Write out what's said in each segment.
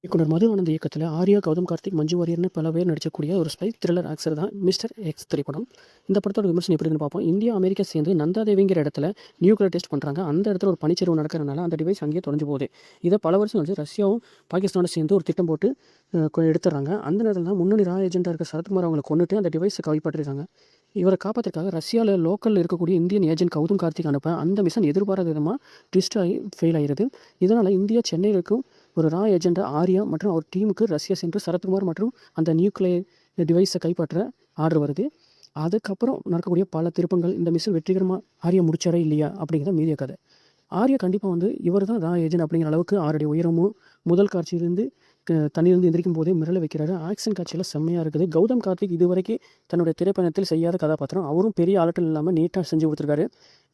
இயக்குனர் மது ஆனந்த் இயக்கத்தில் ஆர்யா, கௌதம் கார்த்திக், மஞ்சு வாரியர்னு பல பேர் நடிக்கக்கூடிய ஒரு ஸ்பை த்ரில்லர் ஆக்சர் தான் மிஸ்டர் எக்ஸ் திரைப்படம். இந்த படத்தோட விமர்சனம் எப்படின்னு பார்ப்போம். இந்தியா, அமெரிக்கா சேர்ந்து நந்தாதேவிங்கிற இடத்துல நியூக்ளியர் டெஸ்ட் பண்ணுறாங்க. அந்த இடத்துல ஒரு பனிச்சரிவு நடக்கிறதுனால அந்த டிவைஸ் அங்கேயே தொலைஞ்சு போகுது. இதை பல வருஷம் கழிச்சு ரஷ்யாவும் பாகிஸ்தானும் சேர்ந்து ஒரு திட்டம் போட்டு எடுத்துடுறாங்க. அந்த நேரத்தில் தான் முன்னணி ஏஜென்ட்டாக இருக்க சரத்குமார் அவங்களை கொண்டுட்டு அந்த டிவைஸை கைப்பற்றிருக்காங்க. இவரை காப்பாற்றுறதுக்காக ரஷ்யாவில் லோக்கலில் இருக்கக்கூடிய இந்தியன் ஏஜென்ட் கௌதம் கார்த்திக் அனுப்ப அந்த மிஷன் எதிர்பாராத விதமாக ட்விஸ்ட் ஆகி ஃபெயில் ஆகிடுது. இதனால் இந்தியா சென்னையில் இருக்கும் ஒரு ஏஜென்ட்டாக ஆர்யா மற்றும் அவர் டீமுக்கு ரஷ்யா சென்று சரத்குமார் மற்றும் அந்த நியூக்ளியர் டிவைஸை கைப்பற்ற ஆர்டர் வருது. அதுக்கப்புறம் நடக்கக்கூடிய பல திருப்பங்கள், இந்த மிஷன் வெற்றிகரமாக ஆர்யா முடிச்சாரா இல்லையா அப்படிங்கிறத மீதிய கதை. ஆர்யா கண்டிப்பாக இவர் தான் ஏஜென்ட் அப்படிங்கிற அளவுக்கு 6 அடி உயரமும் முதல் காட்சியிலிருந்து தண்ணியிலிருந்து எந்திரிக்கும் போதே மிரள வைக்கிறாரு. ஆக்ஷன் காட்சியெல்லாம் செம்மையாக இருக்குது. கௌதம் கார்த்திக் இதுவரைக்கும் தன்னுடைய திரைப்பயணத்தில் செய்யாத கதாபாத்திரம். அவரும் பெரிய ஆளட்டம் இல்லாமல் நீட்டாக செஞ்சு கொடுத்துருக்காரு.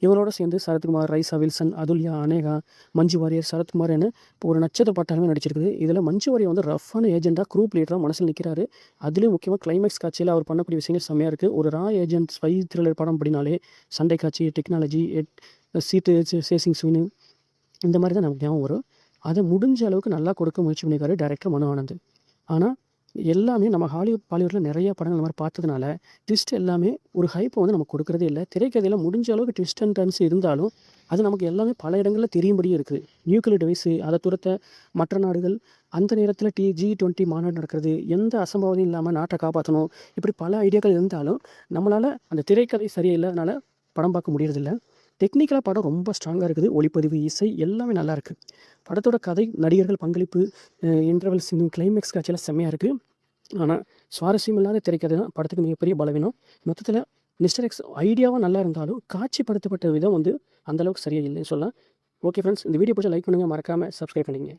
இவரோட சேர்ந்து சரத்குமார், ரைசா வில்சன், அதுல்யா, அனேகா, மஞ்சு வாரியர், சரத்குமார் என ஒரு நட்சத்திர பட்டாலுமே நடிச்சிருக்குது. இதில் மஞ்சு வாரியர் ரஃப்பான ஏஜென்ட்டாக குரூப் லீடராக மனசில் நிற்கிறாரு. அதுலேயும் முக்கியமாக கிளைமேக்ஸ் காட்சியில் அவர் பண்ணக்கூடிய விஷயங்கள் செம்மையாக இருக்குது. ஒரு ஏஜென்ட் ஸ்பை த்ரில்லர் படம் அப்படின்னாலே சண்டை காட்சி, டெக்னாலஜி, சீட்டு சேசிங் சீனு இந்த மாதிரி தான் நமக்கு ஞாபகம் வரும். அதை முடிஞ்ச அளவுக்கு நல்லா கொடுக்க முயற்சி பண்ணியிருக்காரு டைரக்டர் மனு ஆனந்த். ஆனால் எல்லாமே நம்ம பாலிவுட்டில் நிறைய படங்கள் இந்த மாதிரி பார்த்ததுனால ட்விஸ்ட் எல்லாமே ஒரு ஹைப்பை நமக்கு கொடுக்குறதே இல்லை. திரைக்கதையில் முடிஞ்ச அளவுக்கு ட்விஸ்ட் அண்ட் டர்ன்ஸ் இருந்தாலும் அது நமக்கு எல்லாமே பல இடங்களில் தெரியும்படியும் இருக்குது. நியூக்ளியர் டிவைஸு, அதை துரத்த மற்ற நாடுகள், அந்த நேரத்தில் G20 மாநாடு நடக்கிறது, எந்த அசம்பாவதையும் இல்லாமல் நாட்டை காப்பாற்றணும், இப்படி பல ஐடியாக்கள் இருந்தாலும் நம்மளால் அந்த திரைக்கதை சரியில்லைனால படம் பார்க்க முடியறதில்ல. டெக்னிக்கலாக படம் ரொம்ப ஸ்ட்ராங்காக இருக்குது. ஒளிப்பதிவு, இசை எல்லாமே நல்லா இருக்குது. படத்தோட கதை, நடிகர்கள் பங்களிப்பு, இன்டர்வல் சீன், கிளைமேக்ஸ் காட்சியெல்லாம் செம்மையாக இருக்குது. ஆனால் சுவாரஸ்யம் இல்லாத திரைக்கதை தான் படத்துக்கு மிகப்பெரிய பலவீனம். மொத்தத்தில் மிஸ்டர் எக்ஸ் ஐடியாவாக நல்லா இருந்தாலும் காட்சிப்படுத்தப்பட்ட விதம் அந்தளவுக்கு சரியாக இல்லைன்னு சொல்லலாம். ஓகே ஃப்ரெண்ட்ஸ், இந்த வீடியோ பிடிச்சா லைக் பண்ணுங்கள், மறக்காமல் சப்ஸ்கிரைப் பண்ணிங்க.